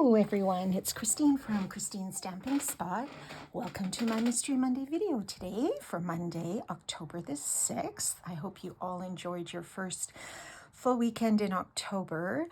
Hello everyone, it's Christine from Christine's Stamping Spot. Welcome to my Mystery Monday video today for Monday, October the 6th. I hope you all enjoyed your first full weekend in October.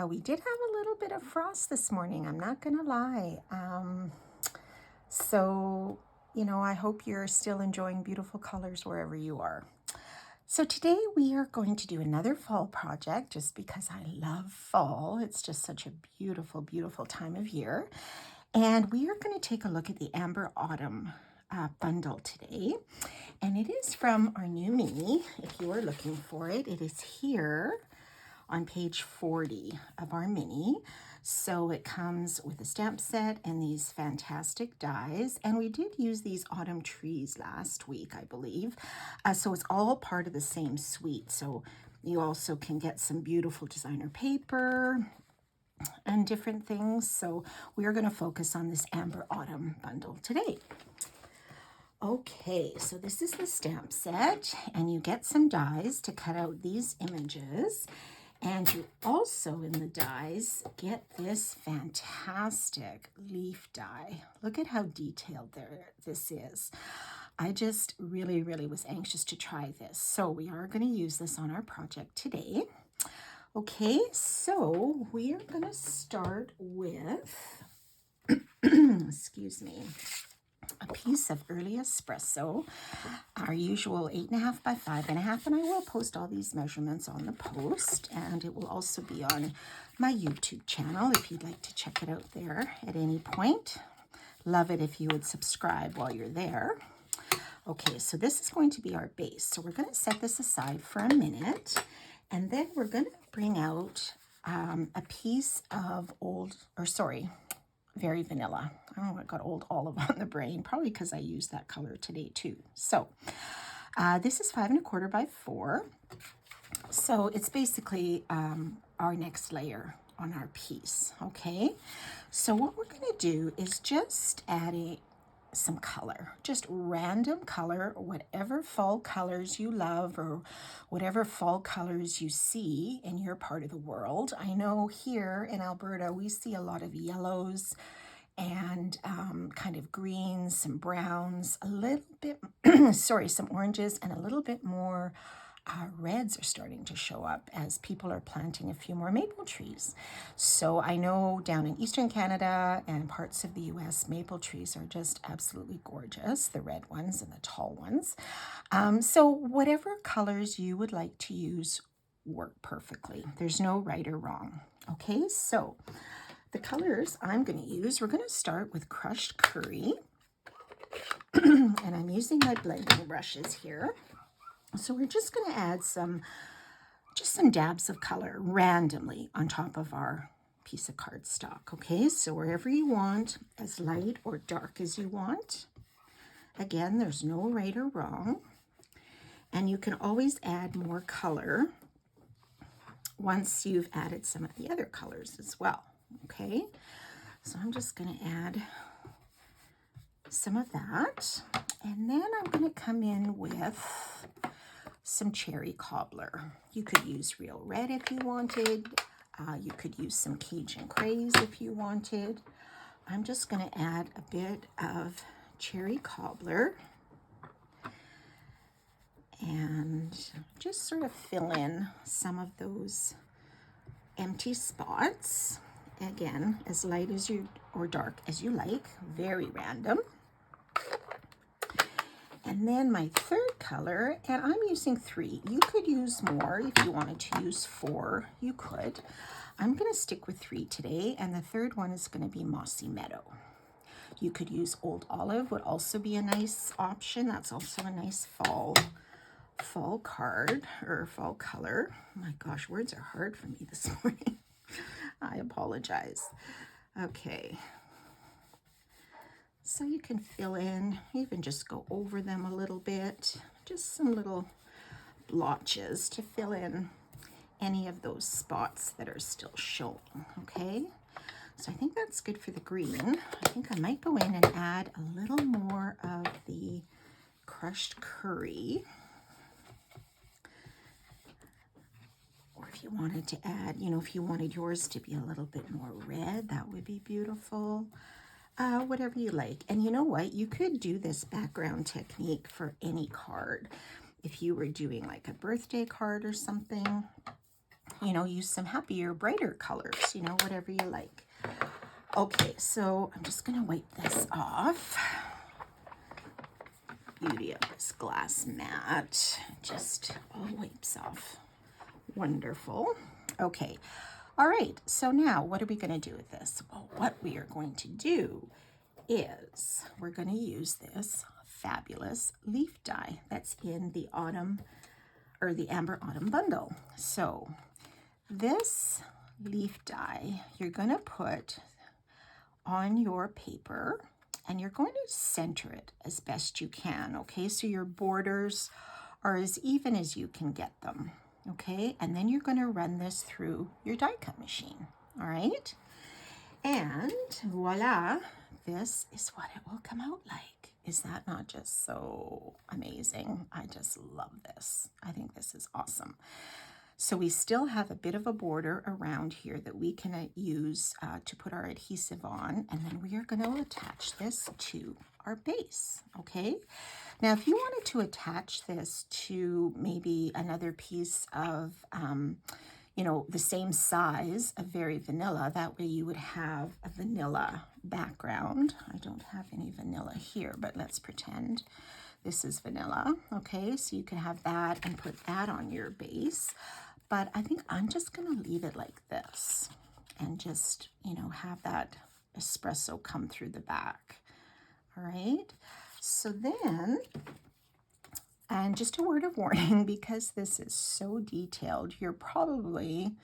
We did have a little bit of frost this morning, I'm not gonna lie. I hope you're still enjoying beautiful colors wherever you are. So today we are going to do another fall project just because I love fall. It's just such a beautiful, beautiful time of year. And we are going to take a look at the Amber Autumn bundle today. And it is from our new mini. If you are looking for it, it is here on page 40 of our mini. So it comes with a stamp set and these fantastic dies. And we did use these autumn trees last week, I believe. So it's all part of the same suite. So you also can get some beautiful designer paper and different things. So we are going to focus on this Amber Autumn bundle today. Okay, so this is the stamp set, and you get some dies to cut out these images. And you also, in the dies, get this fantastic leaf die. Look at how detailed this is. I just really, really was anxious to try this. So we are going to use this on our project today. Okay, so we are going to start with, excuse me, a piece of early espresso, our usual 8.5 by 5.5, and I will post all these measurements on the post, and it will also be on my YouTube channel if you'd like to check it out there at any point. Love it if you would subscribe while you're there. Okay, so this is going to be our base. So we're going to set this aside for a minute, and then we're going to bring out a piece of Very Vanilla. I don't know, I got Old Olive on the brain, probably because I used that color today too. So this is 5 1/4 by 4. So it's basically our next layer on our piece, okay? So what we're gonna do is just add some color, just random color, whatever fall colors you love or whatever fall colors you see in your part of the world. I know here in Alberta, we see a lot of yellows and kind of greens, some browns, a little bit, some oranges, and a little bit more reds are starting to show up as people are planting a few more maple trees. So I know down in Eastern Canada and parts of the US, maple trees are just absolutely gorgeous, the red ones and the tall ones. So whatever colors you would like to use work perfectly. There's no right or wrong. Okay, so the colors I'm going to use, we're going to start with crushed curry. And I'm using my blending brushes here. So we're just going to add some dabs of color randomly on top of our piece of cardstock. Okay, so wherever you want, as light or dark as you want. Again, there's no right or wrong. And you can always add more color once you've added some of the other colors as well. Okay, so I'm just going to add some of that. And then I'm going to come in with some cherry cobbler. You could use real red if you wanted. You could use some Cajun craze if you wanted. I'm just going to add a bit of cherry cobbler and just sort of fill in some of those empty spots. Again, as light as you or dark as you like, very random. And then my third color, and I'm using 3. You could use more if you wanted to use 4, you could. I'm going to stick with 3 today, and the third one is going to be Mossy Meadow. You could use Old Olive, would also be a nice option. That's also a nice fall card or fall color. Oh my gosh, words are hard for me this morning. I apologize. Okay. So you can fill in, even just go over them a little bit, just some little blotches to fill in any of those spots that are still showing, okay? So I think that's good for the green. I think I might go in and add a little more of the crushed curry. Or if you wanted to add, if you wanted yours to be a little bit more red, that would be beautiful. Whatever you like. And you know what? You could do this background technique for any card. If you were doing like a birthday card or something, use some happier, brighter colors, whatever you like. Okay, so I'm just going to wipe this off. Beauty of this glass mat. Just all wipes off. Wonderful. Okay. All right. So now what are we going to do with this? Well, what we are going to do is we're going to use this fabulous leaf die that's in the autumn or the Amber Autumn bundle. So this leaf die you're going to put on your paper, and you're going to center it as best you can, okay? So your borders are as even as you can get them, okay? And then you're going to run this through your die cut machine, all right? And voila, this is what it will come out like. Is that not just so amazing? I just love this. I think this is awesome. So we still have a bit of a border around here that we can use to put our adhesive on, and then we are going to attach this to our base, okay? Now, if you wanted to attach this to maybe another piece of, the same size of Very Vanilla, that way you would have a vanilla background. I don't have any vanilla here, but let's pretend this is vanilla, okay? So you can have that and put that on your base. But I think I'm just going to leave it like this and just, have that espresso come through the back. All right. So then, and just a word of warning, because this is so detailed, you're probably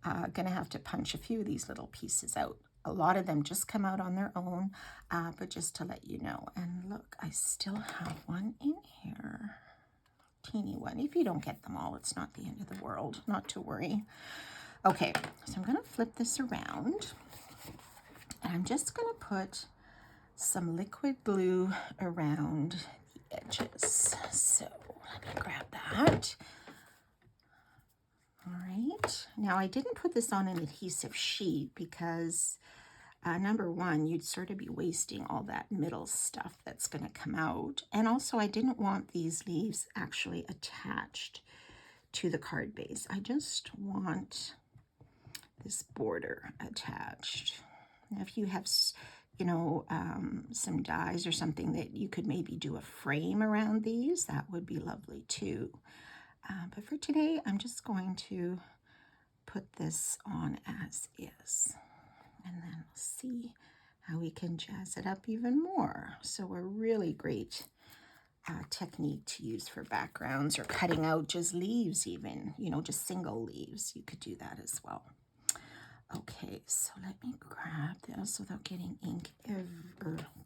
going to have to punch a few of these little pieces out. A lot of them just come out on their own, but just to let you know. And look, I still have one in here. Teeny one. If you don't get them all, it's not the end of the world, not to worry. Okay, so I'm going to flip this around, and I'm just going to put some liquid glue around the edges. So let me grab that. All right, now I didn't put this on an adhesive sheet because number one, you'd sort of be wasting all that middle stuff that's going to come out. And also, I didn't want these leaves actually attached to the card base. I just want this border attached. Now, if you have, some dies or something that you could maybe do a frame around these, that would be lovely too. But for today, I'm just going to put this on as is. And then we'll see how we can jazz it up even more. So a really great technique to use for backgrounds or cutting out just leaves even, just single leaves. You could do that as well. Okay, so let me grab this without getting ink or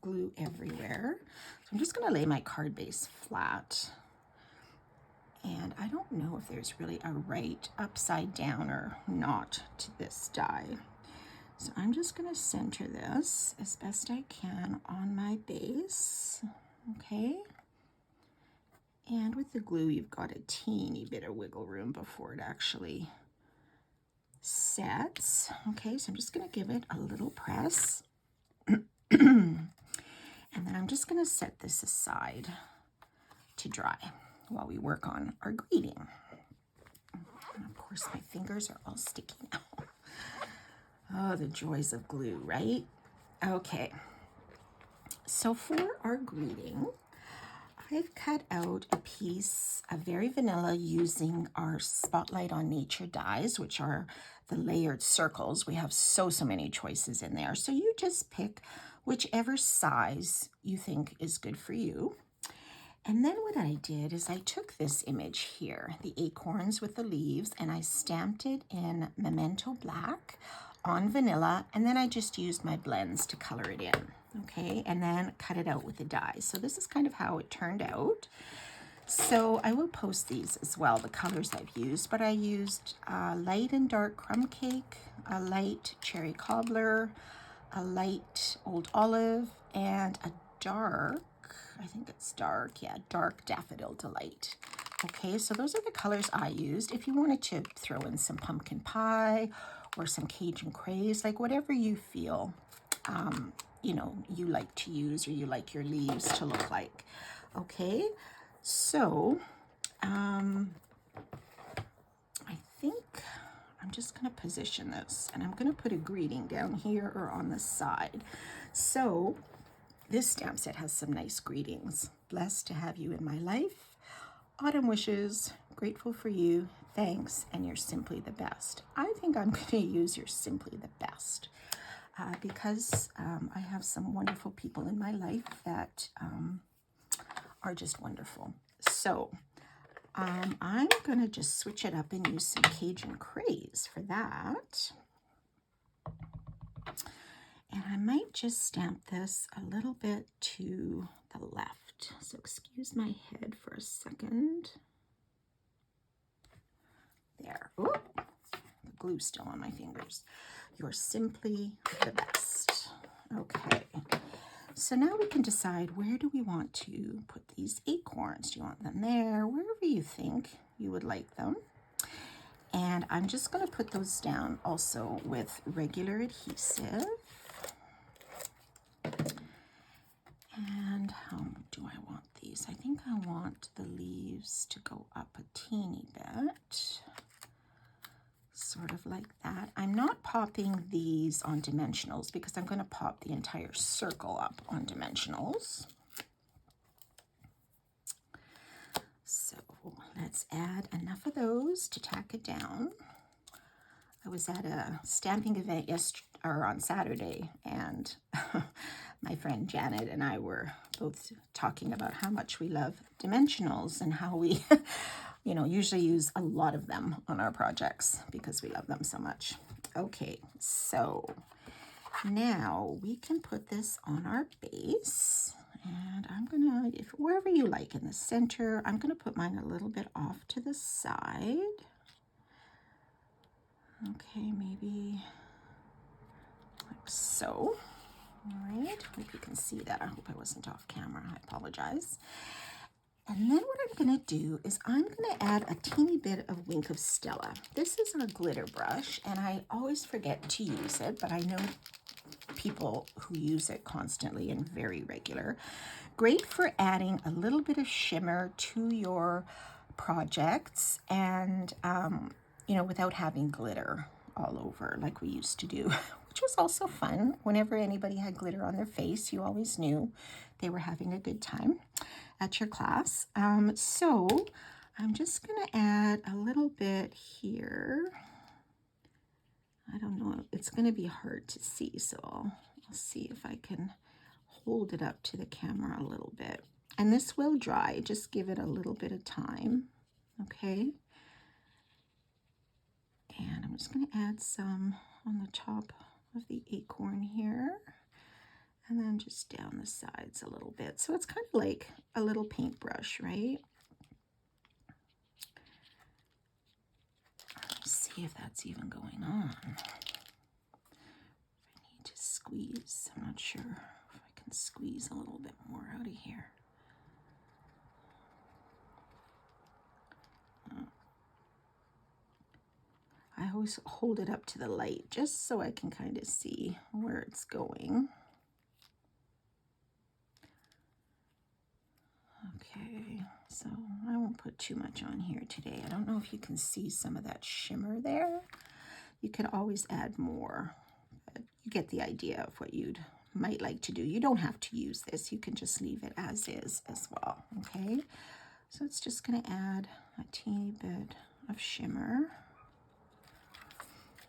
glue everywhere. So I'm just going to lay my card base flat. And I don't know if there's really a right upside down or not to this die. So I'm just going to center this as best I can on my base, okay? And with the glue, you've got a teeny bit of wiggle room before it actually sets. Okay, so I'm just going to give it a little press. And then I'm just going to set this aside to dry while we work on our greeting. And of course, my fingers are all sticky now. Oh, the joys of glue, right? Okay, so for our greeting, I've cut out a piece of Very Vanilla using our Spotlight on Nature dies, which are the layered circles. We have so many choices in there. So you just pick whichever size you think is good for you. And then what I did is I took this image here, the acorns with the leaves, and I stamped it in Memento Black on vanilla, and then I just used my blends to color it in, okay, and then cut it out with the die. So this is kind of how it turned out. So I will post these as well, the colors I've used, but I used light and dark crumb cake, a light cherry cobbler, a light old olive, and a dark, I think it's dark, yeah, dark daffodil delight. Okay, so those are the colors I used. If you wanted to throw in some pumpkin pie or some Cajun craze, like whatever you feel, you know, you like to use or you like your leaves to look like. Okay, so I think I'm just going to position this, and I'm going to put a greeting down here or on the side. So this stamp set has some nice greetings. Blessed to have you in my life. Autumn wishes. Grateful for you. Thanks. And you're simply the best. I think I'm going to use you're simply the best because I have some wonderful people in my life that are just wonderful. So I'm going to just switch it up and use some Cajun craze for that. And I might just stamp this a little bit to the left. So excuse my head for a second. There. Oh, the glue's still on my fingers. You're simply the best. Okay. So now we can decide, where do we want to put these acorns? Do you want them there? Wherever you think you would like them. And I'm just going to put those down also with regular adhesive. And how do I want these? I think I want the leaves to go up a teeny bit. Sort of like that. I'm not popping these on dimensionals because I'm going to pop the entire circle up on dimensionals. So let's add enough of those to tack it down. I was at a stamping event on Saturday, and my friend Janet and I were both talking about how much we love dimensionals and how we you know, usually use a lot of them on our projects because we love them so much. Okay, so now we can put this on our base, and I'm gonna, if wherever you like in the center, I'm gonna put mine a little bit off to the side. Okay, maybe like so. All right, hope you can see that. I hope I wasn't off camera. I apologize. And then what I'm going to do is I'm going to add a teeny bit of Wink of Stella. This is our glitter brush, and I always forget to use it, but I know people who use it constantly and very regular. Great for adding a little bit of shimmer to your projects and, you know, without having glitter all over like we used to do, which was also fun. Whenever anybody had glitter on their face, you always knew they were having a good time at your class. So I'm just going to add a little bit here. I don't know, it's going to be hard to see, so I'll see if I can hold it up to the camera a little bit. And this will dry, just give it a little bit of time, okay? And I'm just going to add some on the top of the acorn here, and then just down the sides a little bit. So it's kind of like a little paintbrush, right? Let's see if that's even going on. I need to squeeze. I'm not sure if I can squeeze a little bit more out of here. I always hold it up to the light just so I can kind of see where it's going. Okay, so I won't put too much on here today. I don't know if you can see some of that shimmer there. You could always add more, but you get the idea of what you'd might like to do. You don't have to use this. You can just leave it as is as well, okay? So it's just going to add a teeny bit of shimmer.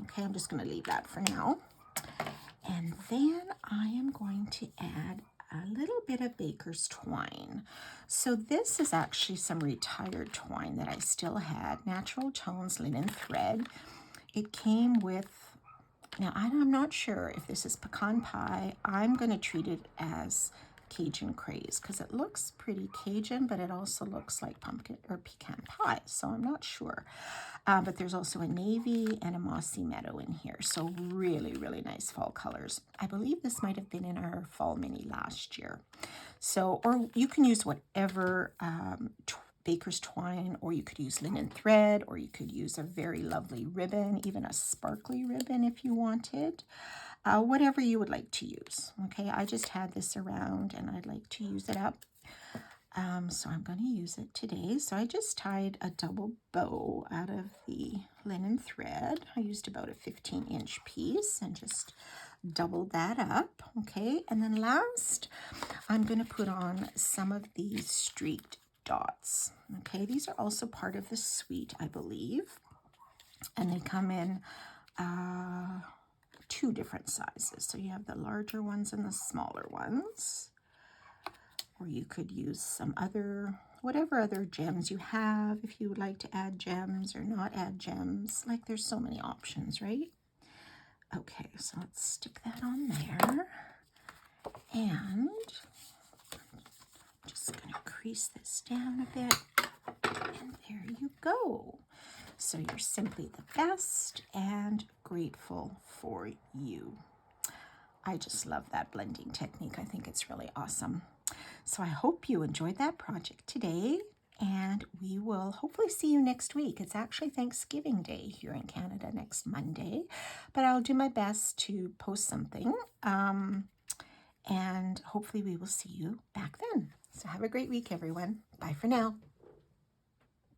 Okay, I'm just going to leave that for now. And then I am going to add a little bit of baker's twine. So this is actually some retired twine that I still had, Natural Tones linen thread. It came with, now I'm not sure if this is pecan pie. I'm going to treat it as Cajun craze because it looks pretty Cajun, but it also looks like pumpkin or pecan pie, so I'm not sure. But there's also a navy and a mossy meadow in here, so really, really nice fall colors. I believe this might have been in our fall mini last year. So, or you can use whatever baker's twine, or you could use linen thread, or you could use a very lovely ribbon, even a sparkly ribbon if you wanted. Whatever you would like to use. Okay, I just had this around and I'd like to use it up. So I'm going to use it today. So I just tied a double bow out of the linen thread. I used about a 15-inch piece and just doubled that up. Okay, and then last, I'm going to put on some of these streaked dots. Okay, these are also part of the suite, I believe. And they come in two different sizes. So you have the larger ones and the smaller ones. Or you could use some other, whatever other gems you have, if you would like to add gems or not add gems. Like, there's so many options, right? Okay, so let's stick that on there. And I'm just going to crease this down a bit. And there you go. So you're simply the best and grateful for you. I just love that blending technique. I think it's really awesome. So I hope you enjoyed that project today, and we will hopefully see you next week. It's actually Thanksgiving Day here in Canada next Monday, but I'll do my best to post something, and hopefully we will see you back then. So have a great week, everyone. Bye for now.